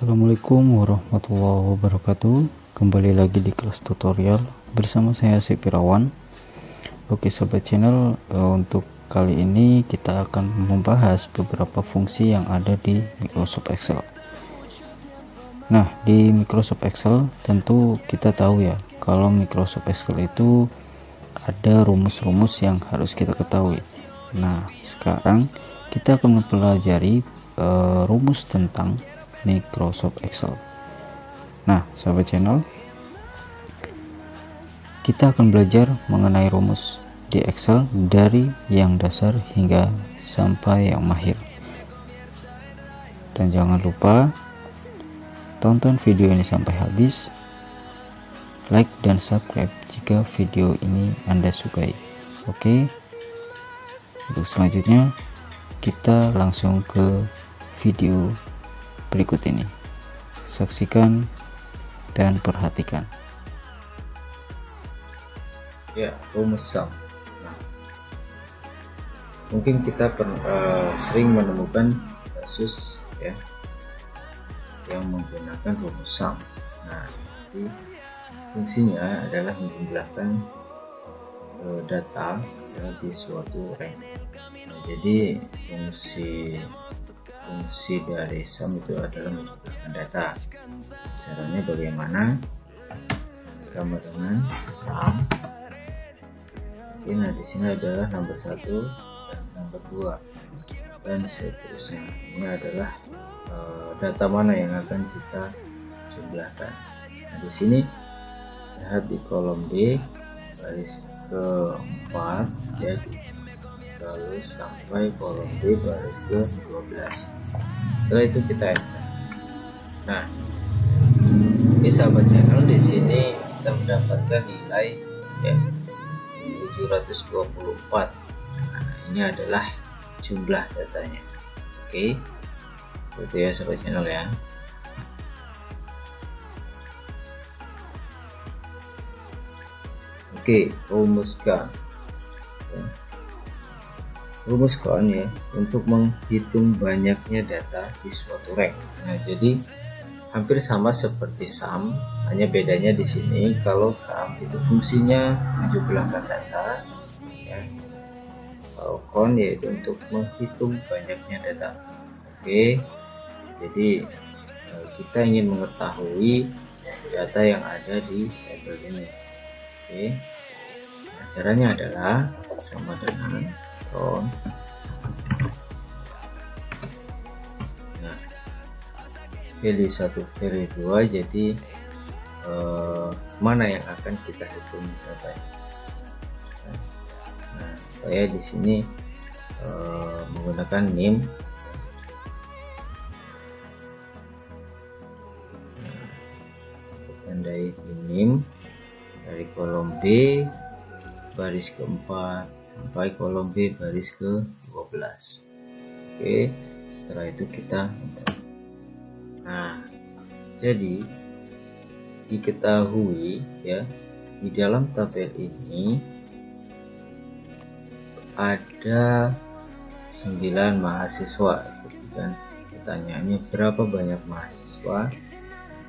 Assalamualaikum warahmatullahi wabarakatuh. Kembali lagi di kelas tutorial bersama saya Sepirawan. Oke sobat channel, untuk kali ini kita akan membahas beberapa fungsi yang ada di Microsoft Excel. Nah, di Microsoft Excel tentu kita tahu ya, kalau Microsoft Excel itu ada rumus-rumus yang harus kita ketahui. Nah, sekarang kita akan mempelajari rumus tentang Microsoft Excel. Nah, sahabat channel, kita akan belajar mengenai rumus di Excel dari yang dasar hingga sampai yang mahir. Dan jangan lupa tonton video ini sampai habis, like dan subscribe jika video ini Anda sukai. Oke, untuk selanjutnya kita langsung ke video berikut ini. Saksikan dan perhatikan. Ya, rumus sum. Nah, mungkin kita sering menemukan kasus ya yang menggunakan rumus sum. Nah, jadi fungsinya adalah menjumlahkan data ya, di suatu rank. Nah, jadi fungsi dari sum itu adalah menjumlahkan data. Caranya bagaimana? Sama dengan sum. Nah, di sini adalah nomor 1 dan nomor 2 dan seterusnya. Ini adalah data mana yang akan kita jumlahkan. Nah, di sini lihat di kolom D baris keempat ya, lalu sampai kolom D baris ke 12. Setelah itu kita enter. Nah, ini sahabat channel, di sini kita mendapatkan nilai ya 724. Nah, ini adalah jumlah datanya. Oke, seperti ya sahabat channel ya. Oke, rumuskan ya. Rumuskan ya untuk menghitung banyaknya data di suatu rank. Nah, jadi hampir sama seperti sum, hanya bedanya di sini kalau sum itu fungsinya menjumlahkan data ya. Kalau count yaitu untuk menghitung banyaknya data. Oke, jadi kita ingin mengetahui data yang ada di tabel ini. Oke, nah, caranya adalah sama dengan count. Nah, pilih 1 pilih 2, jadi mana yang akan kita hitung datanya. Nah, saya di sini menggunakan name. Tandai di name dari kolom B baris keempat sampai kolom B baris ke 12. Oke, setelah itu kita enter. Nah, jadi diketahui ya, di dalam tabel ini ada 9 mahasiswa. Dan pertanyaannya berapa banyak mahasiswa?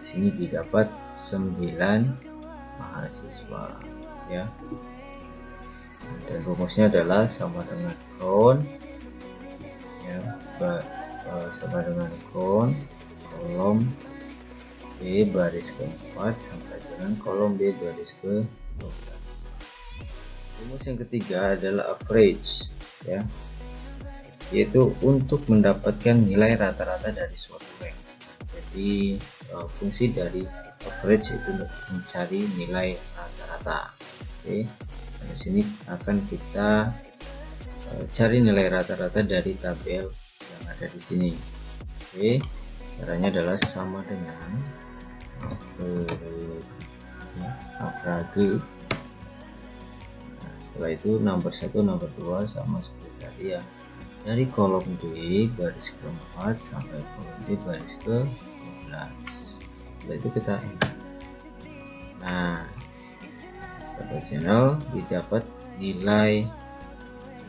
Di sini didapat 9 mahasiswa ya. Dan rumusnya adalah sama dengan count ya, sama dengan count kolom B baris keempat sampai dengan kolom B baris ke 12. Rumus yang ketiga adalah average ya, yaitu untuk mendapatkan nilai rata-rata dari suatu rank. Jadi fungsi dari average itu untuk mencari nilai rata-rata. Oke, di sini akan kita cari nilai rata-rata dari tabel yang ada di sini. Oke, caranya adalah sama dengan average. Nah, setelah itu nomor 1 nomor 2 sama seperti tadi ya, dari kolom D baris keempat sampai kolom D baris ke 12. Setelah itu kita enter. Nah, pada channel didapat nilai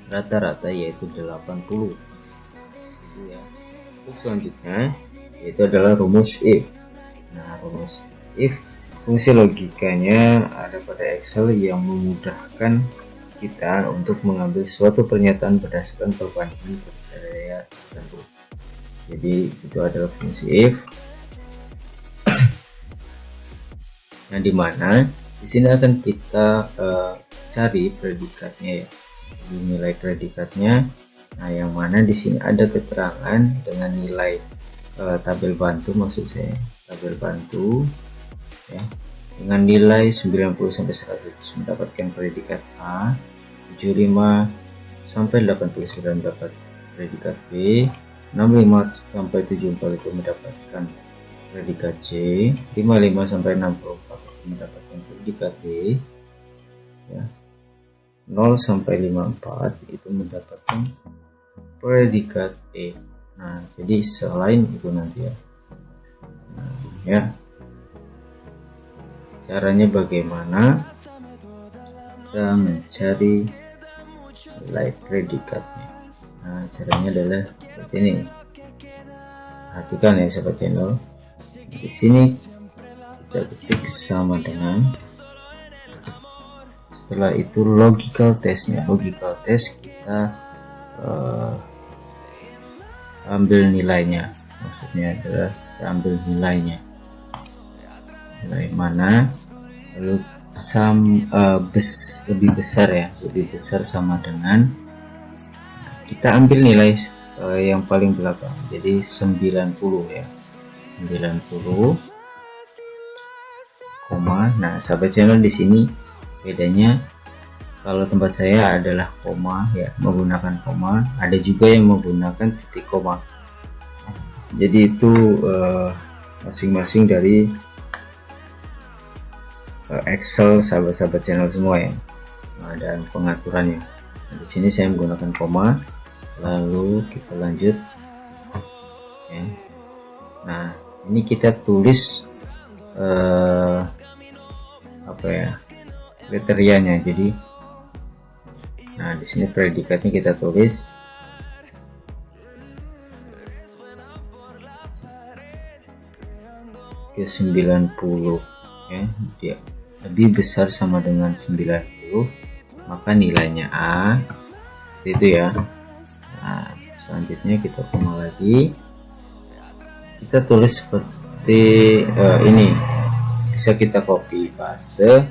rata-rata yaitu 80 ya. Untuk selanjutnya yaitu adalah rumus if. Nah, rumus if fungsi logikanya ada pada Excel yang memudahkan kita untuk mengambil suatu pernyataan berdasarkan perbandingan kriteria tertentu. Jadi itu adalah fungsi if. Nah, dimana di sini akan kita cari predikatnya ya, di nilai predikatnya. Nah, yang mana di sini ada keterangan dengan nilai tabel bantu, maksud saya tabel bantu ya, dengan nilai 90 sampai 100 mendapatkan predikat A, 75 sampai 89 mendapat predikat B, 65 sampai 74 itu mendapatkan predikat C, 55 sampai 64 mendapatkan predikat D ya, 0 sampai 54 itu mendapatkan predikat E. Nah, jadi selain itu nanti ya. Nah, ya. Caranya bagaimana kita mencari nilai predikatnya. Nah, caranya adalah seperti ini. Perhatikan ya sahabat channel. Di sini kita ketik sama dengan, setelah itu logical testnya. Logical test kita ambil nilainya, maksudnya adalah kita ambil nilainya, nilai mana, lalu lebih besar ya, lebih besar sama dengan, kita ambil nilai yang paling belakang, jadi 90 ya, 90 koma. Nah, sahabat channel, di sini bedanya, kalau tempat saya adalah koma ya, menggunakan koma, ada juga yang menggunakan titik koma. Jadi itu masing-masing dari Excel sahabat-sahabat channel semua ya, dan pengaturannya. Nah, di sini saya menggunakan koma, lalu kita lanjut ya. Nah, ini kita tulis apa ya, kriterianya. Jadi, nah di sini predikatnya kita tulis ke 90 ya, dia lebih besar sama dengan 90, maka nilainya A, seperti itu ya. Nah, selanjutnya kita koma lagi, kita tulis seperti ini, bisa kita copy paste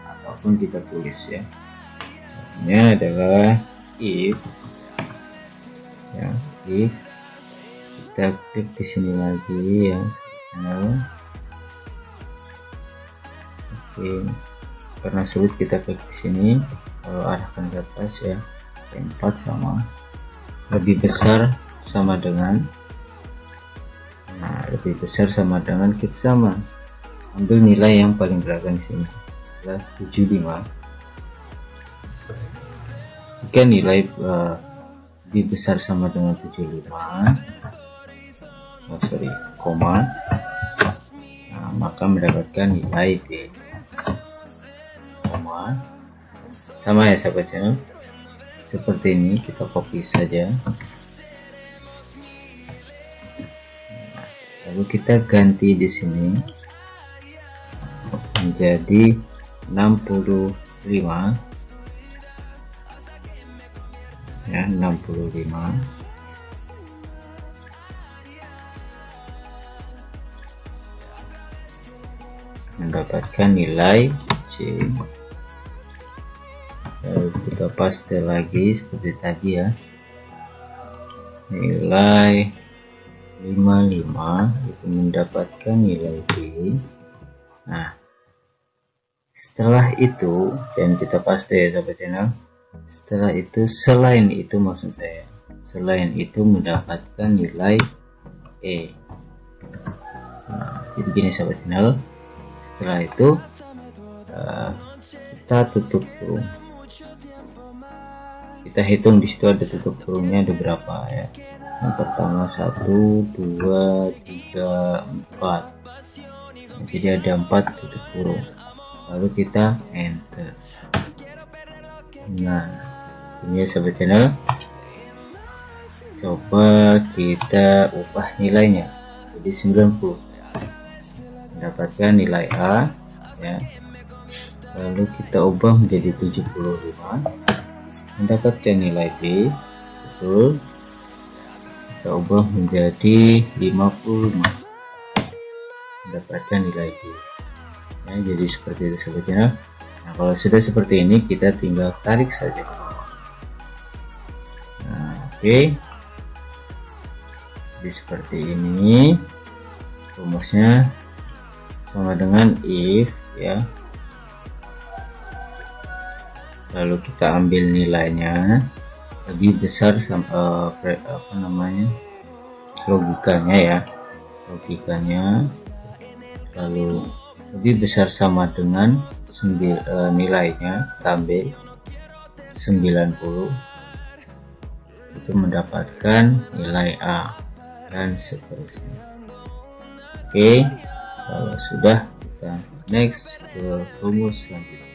ataupun kita tulis ya. Ini adalah if ya, if kita klik di sini lagi ya. Oke, karena sulit kita klik di sini, kalau arahkan ke atas ya, 4 sama lebih besar sama dengan, nah lebih besar sama dengan, kita sama ambil nilai yang paling belakang sini adalah 75. Jika nilai lebih besar sama dengan 75, koma, nah, maka mendapatkan nilai B, koma. Sama ya sahabat channel, seperti ini kita copy saja. Lalu kita ganti di sini menjadi 65 ya, 65. Mendapatkan nilai C. Lalu kita paste lagi seperti tadi ya, nilai 55 itu mendapatkan nilai B. Nah, setelah itu, dan kita paste ya sahabat channel, setelah itu, selain itu maksud saya, selain itu mendapatkan nilai E. Nah, jadi gini sahabat channel, setelah itu kita tutup kurung, kita hitung di situ ada tutup kurungnya ada berapa ya. Yang pertama 1 2 3 4, jadi ada 4 tutup kurung, lalu kita enter. Nah, ini ya sahabat channel, coba kita ubah nilainya. jadi 90, mendapatkan nilai A ya. Lalu kita ubah menjadi 75, mendapatkan nilai B. Betul, kita ubah menjadi 55, mendapatkan nilai B ya. Jadi seperti itu sobatnya. Nah, kalau sudah seperti ini kita tinggal tarik saja. Nah, oke. Jadi seperti ini rumusnya, sama dengan if ya. Lalu kita ambil nilainya lebih besar sama logikanya ya, logikanya lalu lebih besar sama dengan nilainya, kita ambil 90, itu mendapatkan nilai A dan seterusnya. Oke, kalau sudah kita next ke rumus selanjutnya.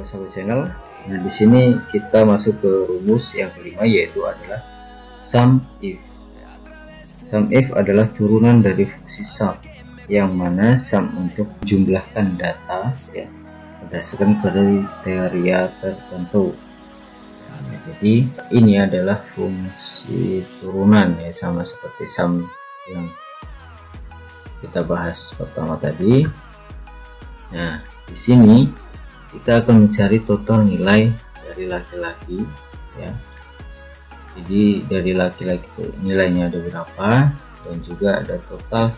Sahabat channel, nah di sini kita masuk ke rumus yang kelima, yaitu adalah sum if. Sum if adalah turunan dari fungsi sum, yang mana sum untuk menjumlahkan data ya berdasarkan kriteria tertentu. Nah, jadi ini adalah fungsi turunan ya, sama seperti sum yang kita bahas pertama tadi. Nah, di sini kita akan mencari total nilai dari laki-laki ya. Jadi dari laki-laki nilainya ada berapa, dan juga ada total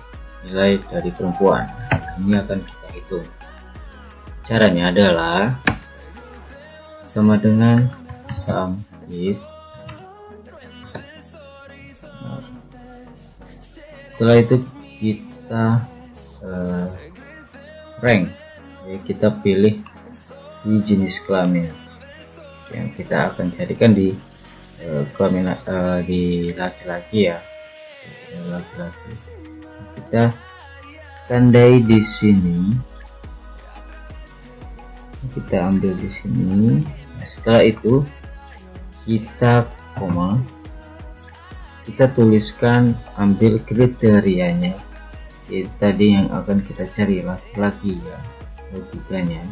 nilai dari perempuan. Nah, ini akan kita hitung. Caranya adalah sama dengan sum if. Nah, setelah itu kita rank ya, kita pilih di jenis kelamin yang kita akan carikan di kelamin di laki-laki ya, laki-laki. Kita tandai di sini, kita ambil di sini. Nah, setelah itu kita koma, kita tuliskan, ambil kriterianya, yaitu tadi yang akan kita cari laki-laki ya, logikanya.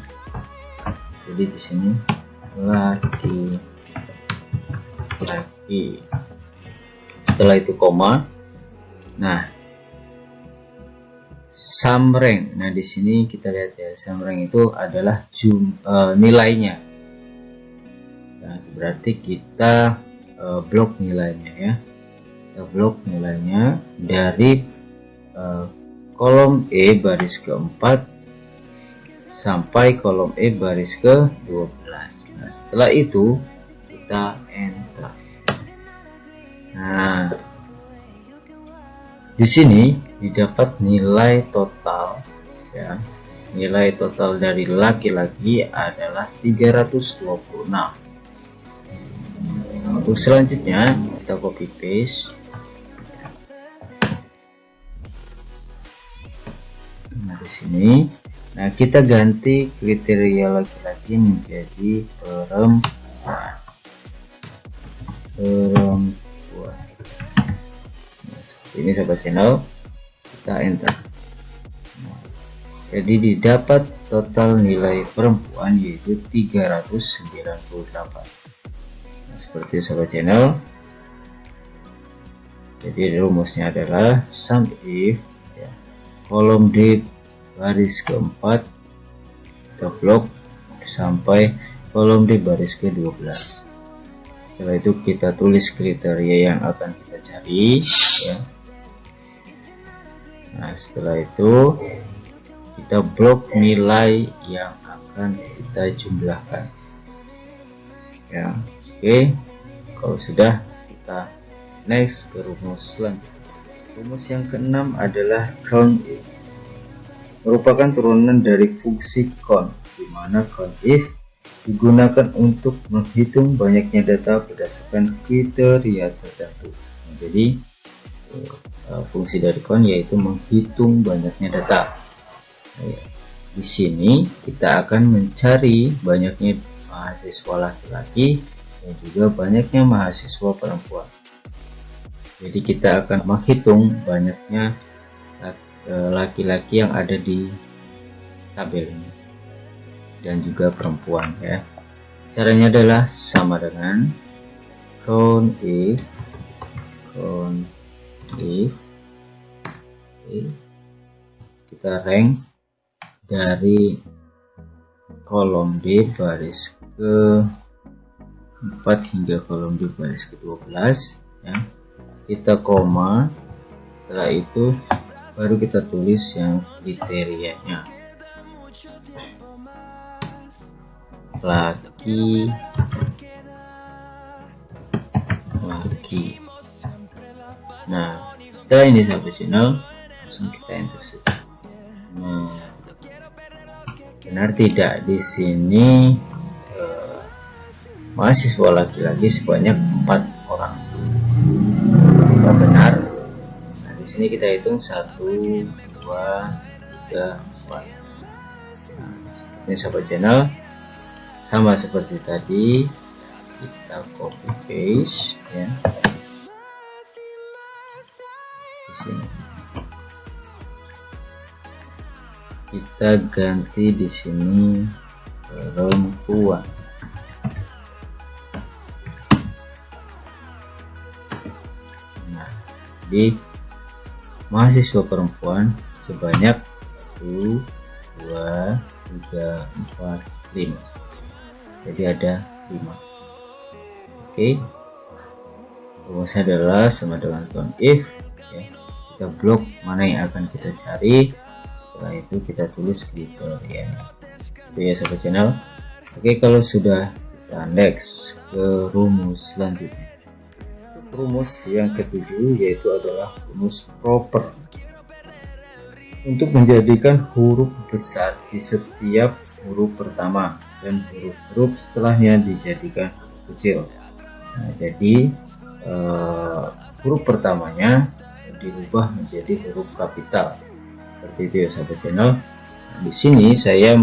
Jadi di sini laki. Setelah itu koma. Nah, sum rank. Nah, di sini kita lihat ya, sum rank itu adalah nilainya. Nah, berarti kita blok nilainya ya. Kita blok nilainya dari kolom E baris keempat sampai kolom E baris ke-12. Nah, setelah itu kita enter. Nah, di sini didapat nilai total ya. Nilai total dari laki-laki adalah 326. Untuk selanjutnya kita copy paste. Nah, di sini, nah kita ganti kriteria laki-laki menjadi perempuan. Nah, seperti ini sahabat channel, kita enter. Nah, jadi didapat total nilai perempuan yaitu 398. Nah, seperti sahabat channel. Jadi rumusnya adalah sum if ya, kolom D baris keempat kita blok sampai kolom D baris ke-12. Setelah itu kita tulis kriteria yang akan kita cari ya. Nah, setelah itu kita blok nilai yang akan kita jumlahkan ya. Oke, kalau sudah kita next ke rumus selanjutnya. Rumus yang keenam adalah count if, merupakan turunan dari fungsi count, di mana count if digunakan untuk menghitung banyaknya data berdasarkan kriteria tertentu. Nah, jadi fungsi dari count yaitu menghitung banyaknya data. Nah, di sini kita akan mencari banyaknya mahasiswa laki-laki dan juga banyaknya mahasiswa perempuan. Jadi kita akan menghitung banyaknya laki-laki yang ada di tabel ini dan juga perempuan ya. Caranya adalah sama dengan count if kita rank dari kolom D baris ke 4 hingga kolom D baris ke 12 ya. Kita koma, setelah itu baru kita tulis yang kriterianya. Laki. Nah, setelah ini sahabat channel, langsung kita enter saja. Nah, benar tidak di sini mahasiswa laki-laki sebanyak 4 orang. Jika benar, nah di sini kita hitung 1, 2, 3, 4. Nah, ini sahabat channel, sama seperti tadi, kita copy paste ya di sini. Kita ganti di sini perempuan. Nah, di mahasiswa perempuan sebanyak 1, 2, 3, 4, 5. Jadi ada 5. Oke. Rumusnya adalah sama dengan count if ya. Kita blok mana yang akan kita cari. Setelah itu kita tulis kriterianya. Itu ya sahabat channel. Oke, kalau sudah, kita next ke rumus selanjutnya. Rumus yang ketujuh yaitu adalah rumus proper. Untuk menjadikan huruf besar di setiap huruf pertama dan huruf-huruf setelahnya dijadikan kecil. Nah, jadi huruf pertamanya dirubah menjadi huruf kapital. Seperti itu ya sahabat channel. Nah, di sini saya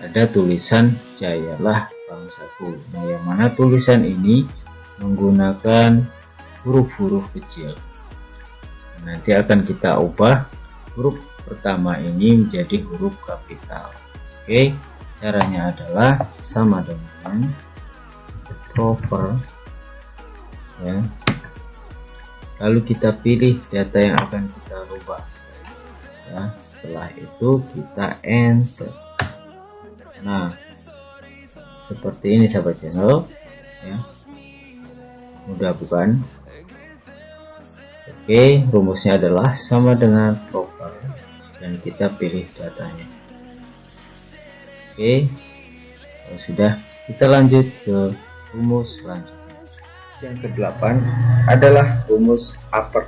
ada tulisan Jayalah Bangsaku. Nah, yang mana tulisan ini menggunakan huruf-huruf kecil. Nanti akan kita ubah huruf pertama ini menjadi huruf kapital. Oke, caranya adalah sama dengan proper ya. Lalu kita pilih data yang akan kita rubah ya. Setelah itu kita enter. Nah, seperti ini sahabat channel ya. Mudah bukan? Oke, rumusnya adalah sama dengan proper dan kita pilih datanya. Oke, kalau sudah, kita lanjut ke rumus selanjutnya. Yang ke-8 adalah rumus upper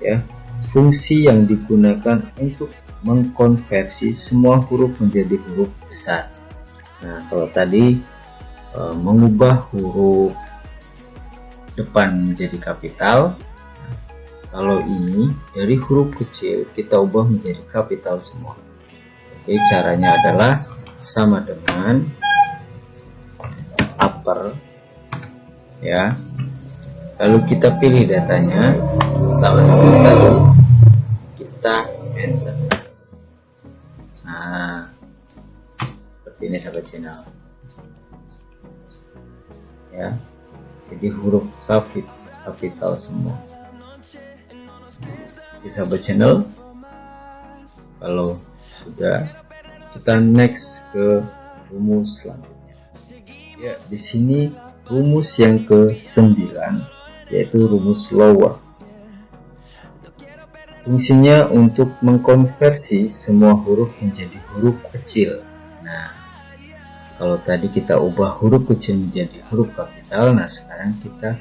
ya, fungsi yang digunakan untuk mengkonversi semua huruf menjadi huruf besar. Nah, kalau tadi mengubah huruf depan menjadi kapital, kalau ini dari huruf kecil kita ubah menjadi kapital semua. Oke, caranya adalah sama dengan upper ya. Lalu kita pilih datanya sama seperti tadi, kita enter. Nah, seperti ini sahabat channel ya. Jadi huruf kapital semua. Di sahabat channel, kalau sudah, kita next ke rumus selanjutnya ya. Di sini rumus yang ke-9 yaitu rumus lower. Fungsinya untuk mengkonversi semua huruf menjadi huruf kecil. Nah, kalau tadi kita ubah huruf kecil menjadi huruf kapital, nah sekarang kita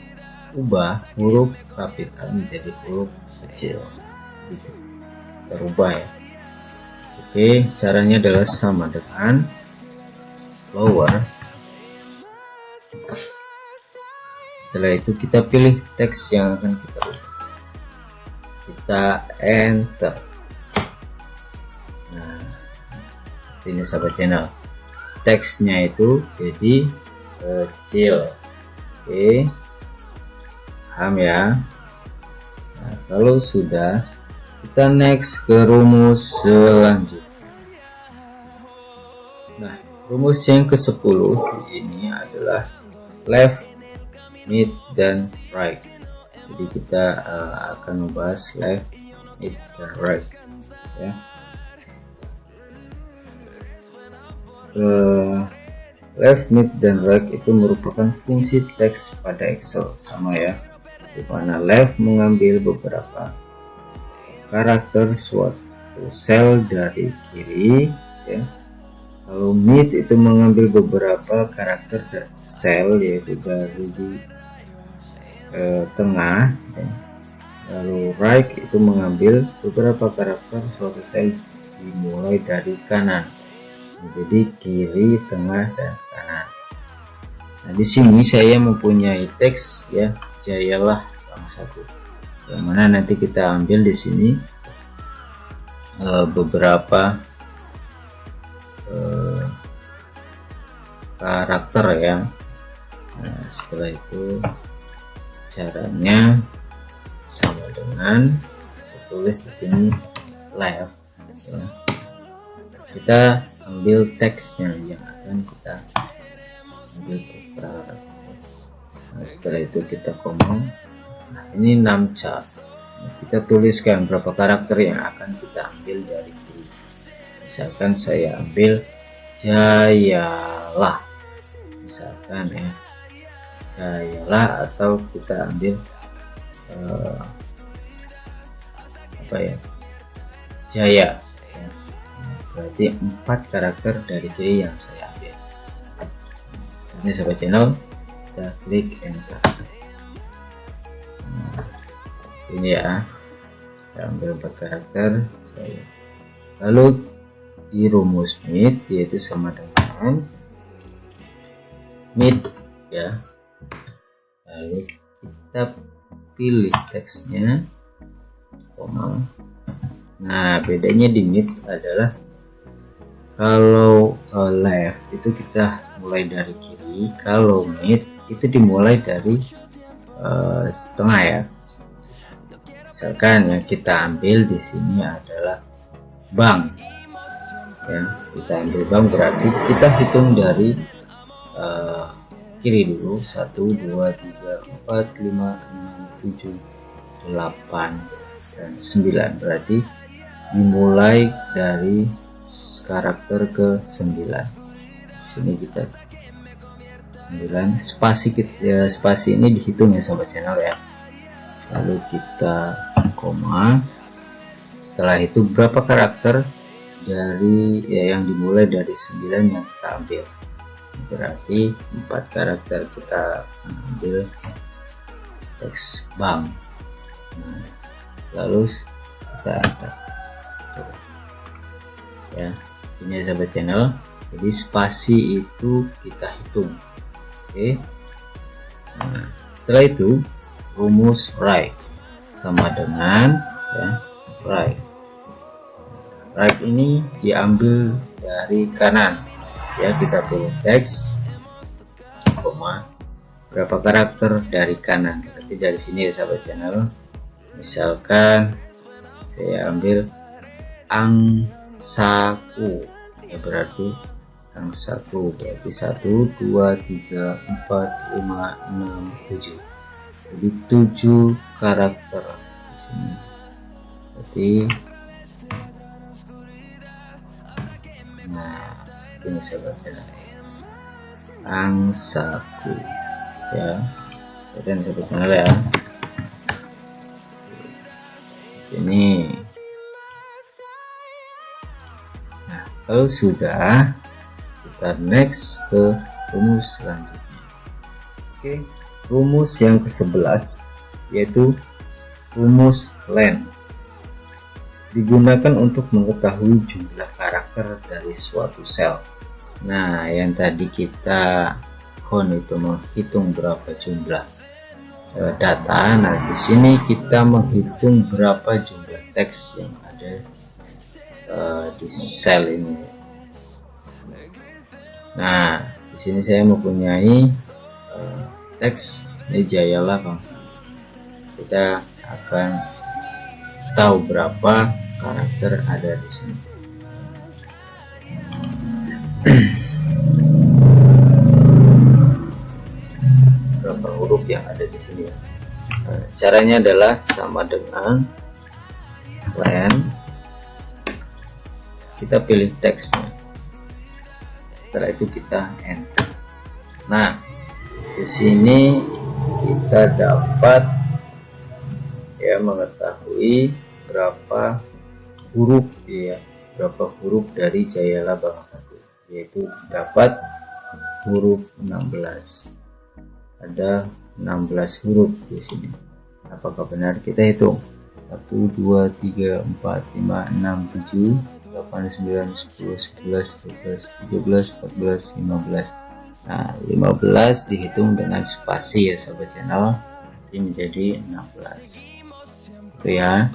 ubah huruf kapital menjadi huruf kecil. Kita ubah ya. Oke, caranya adalah sama dengan lower. Setelah itu kita pilih teks yang akan kita ubah. Kita enter. Nah, ini sahabat channel, teksnya itu jadi kecil. Oke, paham ya. Nah, kalau sudah, kita next ke rumus selanjutnya. Nah, rumus yang ke-10 ini adalah left, mid, dan right. Jadi kita akan membahas left, mid, dan right ya. Left, mid, dan right itu merupakan fungsi teks pada Excel, sama ya, di mana left mengambil beberapa karakter suatu sel dari kiri ya. Kalau mid itu mengambil beberapa karakter dari sel, yaitu dari di tengah ya. Lalu right itu mengambil beberapa karakter suatu sel dimulai dari kanan. Jadi kiri, tengah, dan kanan. Nah, di sini saya mempunyai teks ya, jayalah bangsatu, yang mana nanti kita ambil di sini beberapa karakter ya. Nah, setelah itu caranya sama dengan tulis di sini left ya. Kita ambil teksnya yang akan kita ambil karakter. Nah, setelah itu kita koma. Nah, ini 6 chart. Nah, kita tuliskan berapa karakter yang akan kita ambil dari kiri. Misalkan saya ambil jayalah, misalkan ya, jayalah, atau kita ambil apa ya, jaya ya. Berarti 4 karakter dari kiri yang saya ambil. Ini sahabat channel, kita klik enter. Nah, ini ya, kita ambil 4 karakter saya. Lalu di rumus mid, yaitu sama dengan mid ya. Lalu kita pilih teksnya, koma. Nah, bedanya di mid adalah kalau left itu kita mulai dari kiri, kalau mid itu dimulai dari setengah ya. Misalkan yang kita ambil di sini adalah bank ya, kita ambil bank, berarti kita hitung dari kiri dulu, 1 2 3 4 5 6 7 8 dan 9, berarti dimulai dari karakter ke 9. Sini kita 9, spasi ya, spasi ini dihitung ya sahabat channel ya. Lalu kita koma. Setelah itu berapa karakter dari ya, yang dimulai dari 9 yang kita ambil, berarti 4 karakter kita ambil teks bank. Nah, lalu kita ya, ini sahabat channel. Jadi spasi itu kita hitung. Oke. Nah, setelah itu rumus right sama dengan ya, right ini diambil dari kanan ya. Kita pilih teks, koma, berapa karakter dari kanan, berarti dari sini ya sahabat channel. Misalkan saya ambil angsaku ya, berarti angsaku berarti 1 2 3 4 5 6 7, jadi 7 karakter di sini. Berarti nah, ini sahabat channel, angsaku ya, dan sahabat channel ya. Ini nah, kalau sudah, kita next ke rumus selanjutnya. Oke, rumus yang ke-11 yaitu rumus len, digunakan untuk mengetahui jumlah karakter dari suatu sel. Nah, yang tadi kita itu menghitung berapa jumlah data. Nah, di sini kita menghitung berapa jumlah teks yang ada di sel ini. Nah, di sini saya mempunyai teks ini jayalah bang. Kita akan tahu berapa karakter ada di sini. Berapa huruf yang ada di sini. Caranya adalah sama dengan len, kita pilih teksnya, setelah itu kita enter. Nah, di sini kita dapat ya mengetahui berapa huruf ya, berapa huruf dari Jayala Bangsaku, yaitu dapat huruf 16. Ada 16 huruf di sini. Apakah benar? Kita hitung. 1 2 3 4 5 6 7 8 9 10 11 12 13 14 15. Nah, 15 dihitung dengan spasi ya sahabat channel, nanti menjadi 16 itu ya.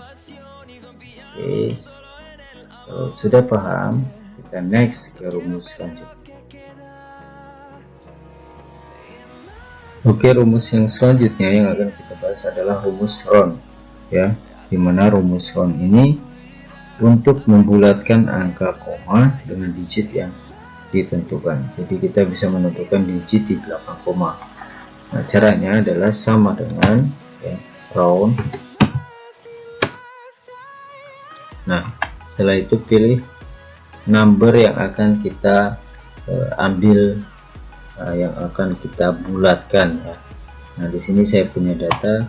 Oke, kalau sudah paham, kita next ke rumus selanjutnya. Oke, rumus yang selanjutnya yang akan kita bahas adalah rumus round ya, dimana rumus round ini untuk membulatkan angka koma dengan digit yang ditentukan. Jadi kita bisa menentukan digit di belakang koma. Nah, caranya adalah sama dengan ya, round. Nah, setelah itu pilih number yang akan kita ambil, yang akan kita bulatkan ya. Nah, di sini saya punya data,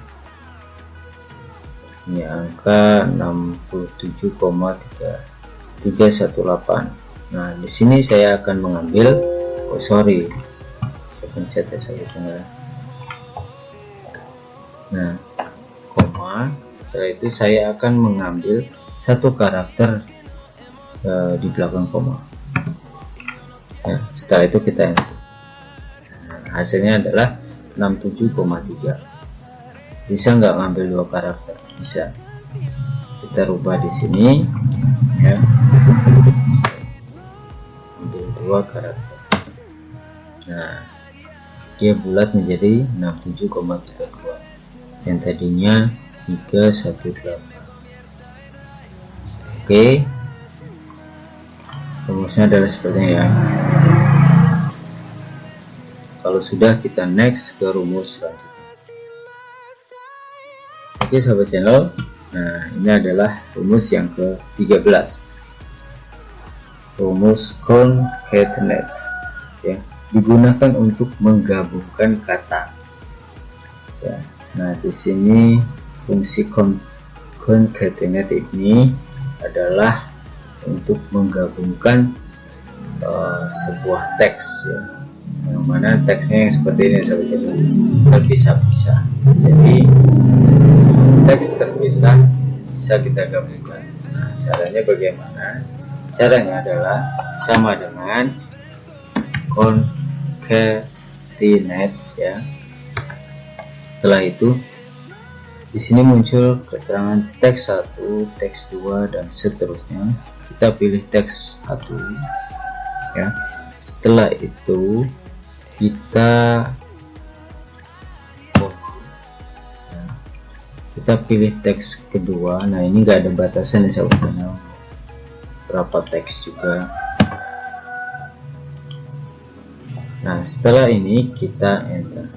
ini angka 67,318. Nah, di sini saya akan mengambil, saya pencet ya saya. Nah, koma, setelah itu saya akan mengambil satu karakter di belakang koma. Nah, setelah itu kita enter. Nah, hasilnya adalah 67,3. Bisa nggak ngambil dua karakter? Bisa. Kita rubah di sini ya, ambil dua karakter. Nah, dia bulat menjadi 67,32 yang tadinya 318. Oke, rumusnya adalah seperti ini ya. Kalau sudah, kita next ke rumus selanjutnya. Oke sahabat channel, nah ini adalah rumus yang ke-13, rumus concatenate ya, digunakan untuk menggabungkan kata ya. Nah, di sini fungsi concatenate ini adalah untuk menggabungkan sebuah teks ya, yang mana teksnya yang seperti ini sahabat channel, terpisah-pisah. Jadi teks terpisah bisa kita gabungkan. Nah, caranya bagaimana? Caranya adalah sama dengan concatenate ya. Setelah itu di sini muncul keterangan teks 1, teks 2 dan seterusnya. Kita pilih teks 1 ya. Setelah itu kita pilih teks kedua. Nah, ini enggak ada batasan ya sahabat channel, berapa teks juga. Nah, setelah ini kita enter.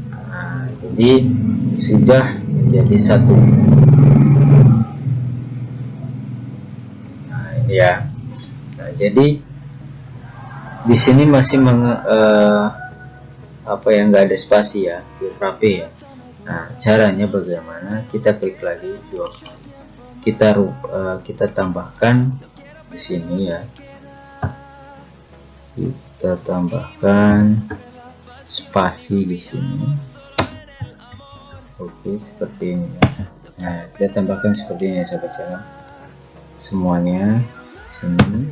Nah, jadi sudah menjadi satu. Nah, ini ya. Nah, jadi di sini masih nggak ada spasi ya, biar rapi ya. Nah, caranya bagaimana? Kita klik lagi dua kali, kita tambahkan di sini ya, kita tambahkan spasi di sini. Oke, seperti ini ya. Nah, kita tambahkan seperti ini ya sahabat channel, semuanya di sini.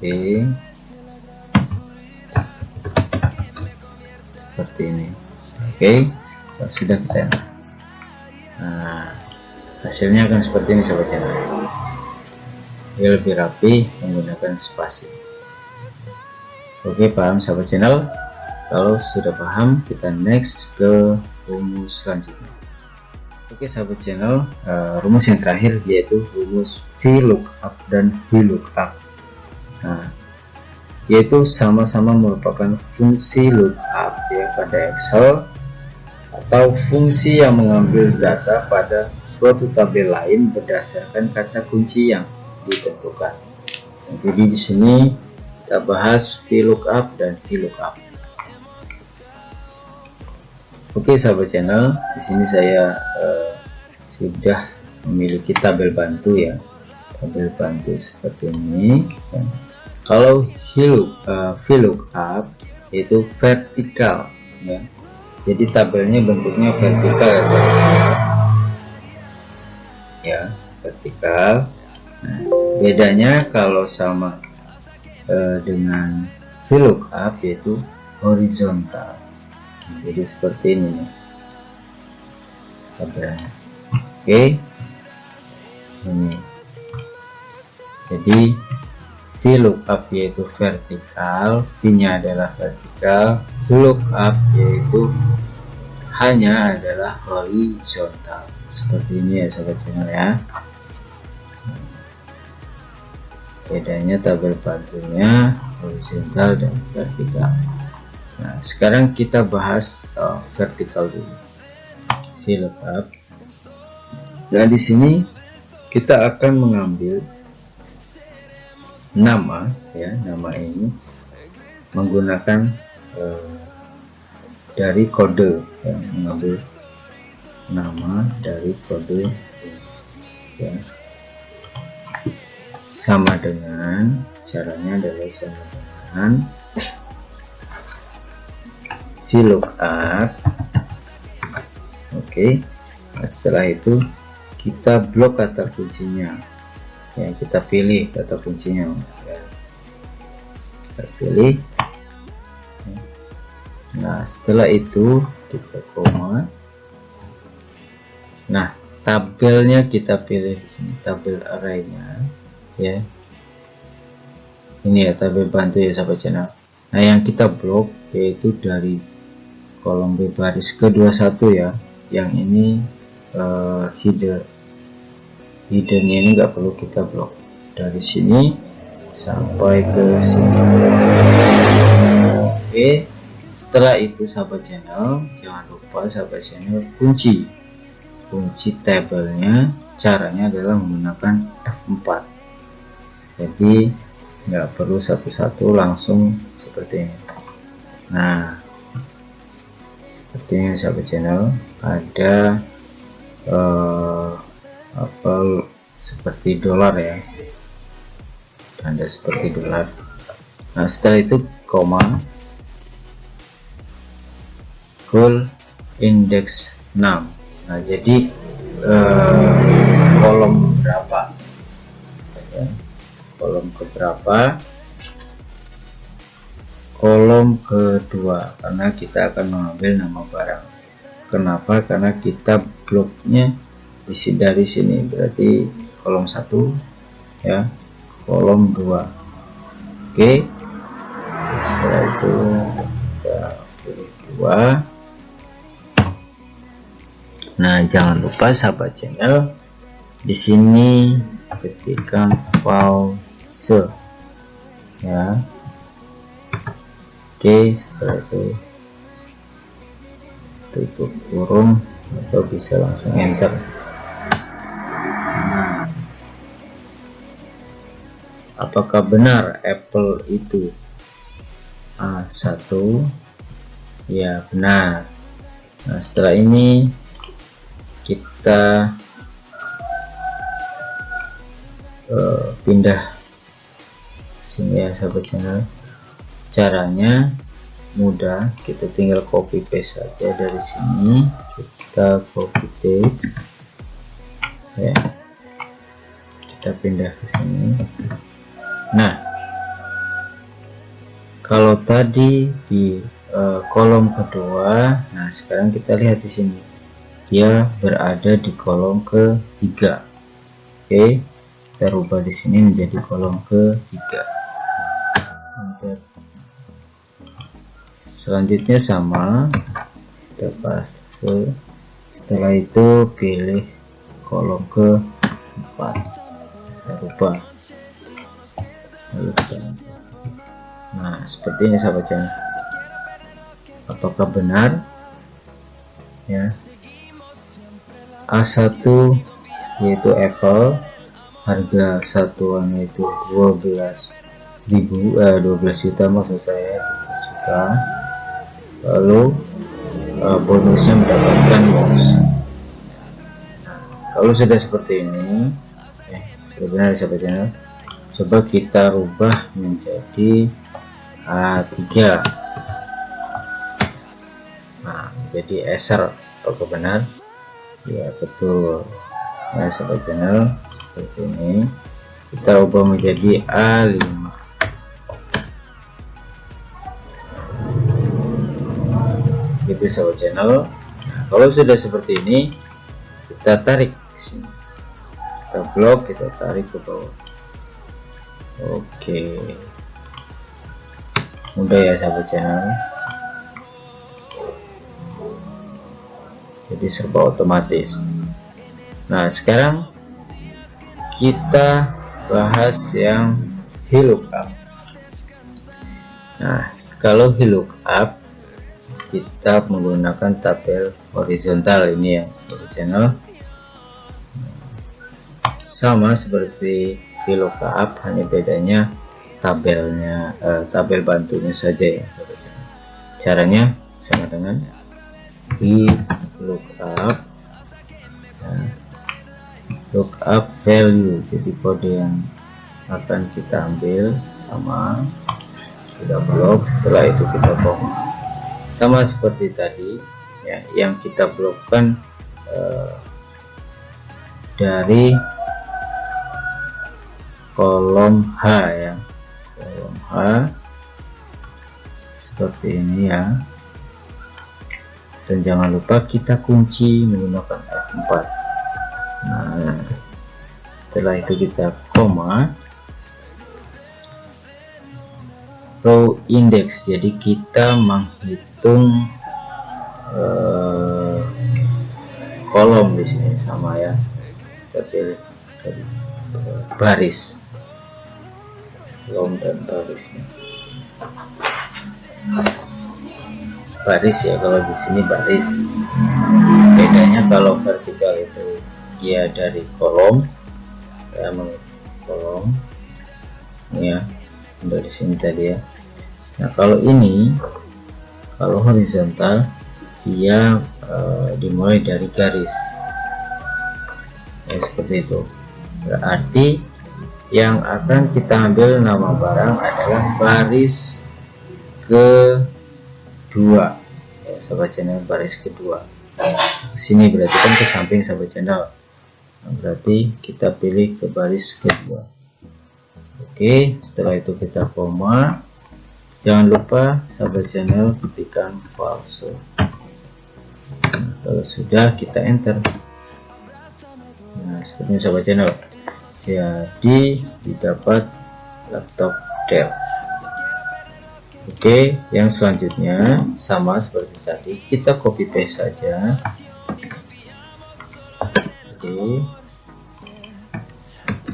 Oke, seperti ini. Oke, sudah kita. Nah, hasilnya akan seperti ini sahabat channel. Dia lebih rapi menggunakan spasi. Oke, paham sahabat channel? Kalau sudah paham, kita next ke rumus selanjutnya. Oke sahabat channel, rumus yang terakhir yaitu rumus VLOOKUP dan VLOOKUP. Nah, yaitu sama-sama merupakan fungsi lookup ya pada Excel, atau fungsi yang mengambil data pada suatu tabel lain berdasarkan kata kunci yang ditentukan. Nah, jadi di sini kita bahas VLOOKUP dan VLOOKUP. Oke sahabat channel, di sini saya sudah memiliki tabel bantu ya, tabel bantu seperti ini. Dan kalau VLOOKUP itu vertikal ya, jadi tabelnya bentuknya vertikal ya sahabat channel. Ya, vertikal. Nah, bedanya kalau sama dengan VLOOKUP yaitu horizontal. Jadi seperti ini tabelnya. Oke, ini jadi VLOOKUP yaitu vertikal, V-nya adalah vertikal, VLOOKUP yaitu hanya adalah horizontal. Seperti ini ya sahabat channel ya. Bedanya tabel bantunya horizontal dan vertikal. Nah, sekarang kita bahas vertikal dulu. VLOOKUP. Dan di sini kita akan mengambil nama ya, nama ini menggunakan dari kode ya, mengambil nama dari kode ya. Sama dengan, caranya adalah sama dengan VLOOKUP. Oke, nah, setelah itu kita blok kata kuncinya ya, kita pilih kata kuncinya ya. Kita pilih. Nah, setelah itu kita koma. Nah, tabelnya kita pilih di sini, tabel arraynya ya. Ini ya tabel bantu ya sahabat channel. Nah, yang kita blok yaitu dari kolom B baris ke-21 ya. Yang ini hiddennya ini nggak perlu kita blok, dari sini sampai ke sini. Oke, setelah itu sahabat channel, jangan lupa sahabat channel kunci tabelnya. Caranya adalah menggunakan F4, jadi nggak perlu satu-satu, langsung seperti ini. Nah, sepertinya sahabat channel ada apa seperti dolar ya, ada seperti dolar. Nah, setelah itu koma, full index 6. Nah, jadi kolom berapa ya, kolom keberapa, kolom kedua, karena kita akan mengambil nama barang. Kenapa? Karena kita bloknya dari sini, berarti kolom 1 ya, kolom 2. Oke, setelah itu kita pilih 2. Nah, jangan lupa sahabat channel di sini ketikkan pause ya. Oke, setelah itu tutup kurung atau bisa langsung enter. Nah, apakah benar Apple itu A1? Ya, benar. Nah, setelah ini kita pindah sini ya sahabat channel. Caranya mudah, kita tinggal copy paste saja dari sini, kita copy paste ya, kita pindah ke sini. Nah, kalau tadi di kolom kedua, nah sekarang kita lihat di sini dia berada di kolom ketiga. Oke, kita rubah di sini menjadi kolom ketiga. selanjutnya sama, kita paste. Setelah itu pilih kolom ke-4, kita rubah. Nah, seperti ini sahabat channel. Apakah benar ya? A1 yaitu Apple, harga satuan yaitu 12 juta, maksud saya 12 juta. Lalu bonusnya mendapatkan mouse. Kalau sudah seperti ini ya, sudah benar sahabat channel. Coba kita rubah menjadi A3. Nah, jadi Acer. Apakah benar? Ya, betul. Nah, sahabat channel, seperti ini kita ubah menjadi A5. Gitu sahabat channel. Nah, kalau sudah seperti ini, kita tarik ke sini, kita blok, kita tarik ke bawah. Oke, mudah ya sahabat channel. Jadi serba otomatis. Nah, sekarang kita bahas yang VLOOKUP. Nah, kalau VLOOKUP kita menggunakan tabel horizontal ini ya sahabat channel. Sama seperti VLOOKUP, hanya bedanya tabelnya, tabel bantunya saja ya sahabat channel. Caranya sama dengan VLOOKUP, nah, lookup value, jadi kode yang akan kita ambil sama, kita blok. Setelah itu kita koma, sama seperti tadi ya, yang kita blokkan dari kolom H ya, kolom H seperti ini ya. Dan jangan lupa kita kunci menggunakan F4. Nah, setelah itu kita koma, row index, jadi kita menghitung kolom di sini sama ya, kita pilih dari baris, kolom dan barisnya. Baris ya, kalau di sini baris. Bedanya kalau vertikal itu dia dari kolom ya, kolom ya, dari sini tadi ya. Nah, kalau ini, kalau horizontal dia dimulai dari garis ya, seperti itu. Berarti yang akan kita ambil nama barang adalah baris kedua ya sahabat channel, baris kedua. Sini berarti kan ke samping sahabat channel. Nah, berarti kita pilih ke baris kedua. Oke, setelah itu kita koma. Jangan lupa sahabat channel ketikkan false. Nah, kalau sudah kita enter. Nah, sepertinya sahabat channel, jadi didapat laptop Dell. Oke, yang selanjutnya sama seperti tadi, kita copy paste saja. Oke,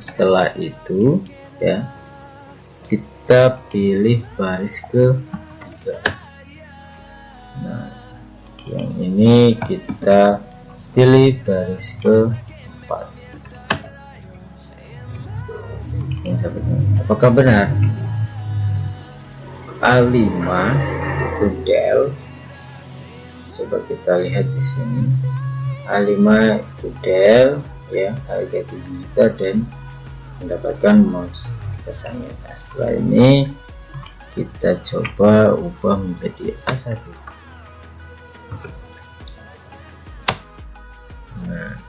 setelah itu ya, kita pilih baris ke-3. Nah, yang ini kita pilih baris ke-4. Apakah benar? A5 itu Dell. Coba kita lihat di sini. A5 itu Dell ya, harga 7 juta dan mendapatkan mouse pesannya. Nah, setelah ini kita coba ubah menjadi A1. Nah,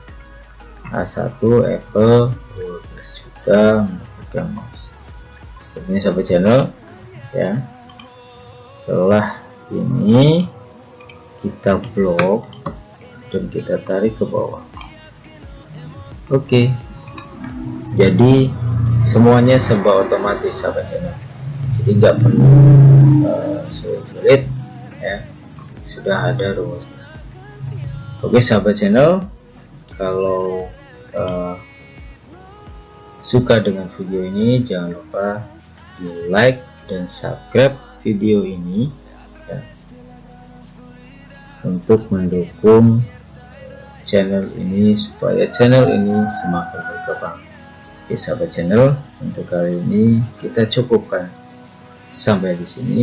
A1 Apple 12 juta mendapatkan mouse. Sepertinya sahabat channel ya. Setelah ini kita blok dan kita tarik ke bawah. Oke, jadi semuanya serba otomatis sahabat channel, jadi nggak perlu sulit-sulit ya, sudah ada rumusnya. Oke sahabat channel, kalau suka dengan video ini jangan lupa di like dan subscribe video ini ya, untuk mendukung channel ini supaya channel ini semakin berkembang. Oke sahabat channel, untuk kali ini kita cukupkan sampai di sini.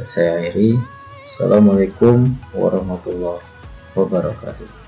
Saya akhiri. Assalamualaikum warahmatullahi wabarakatuh.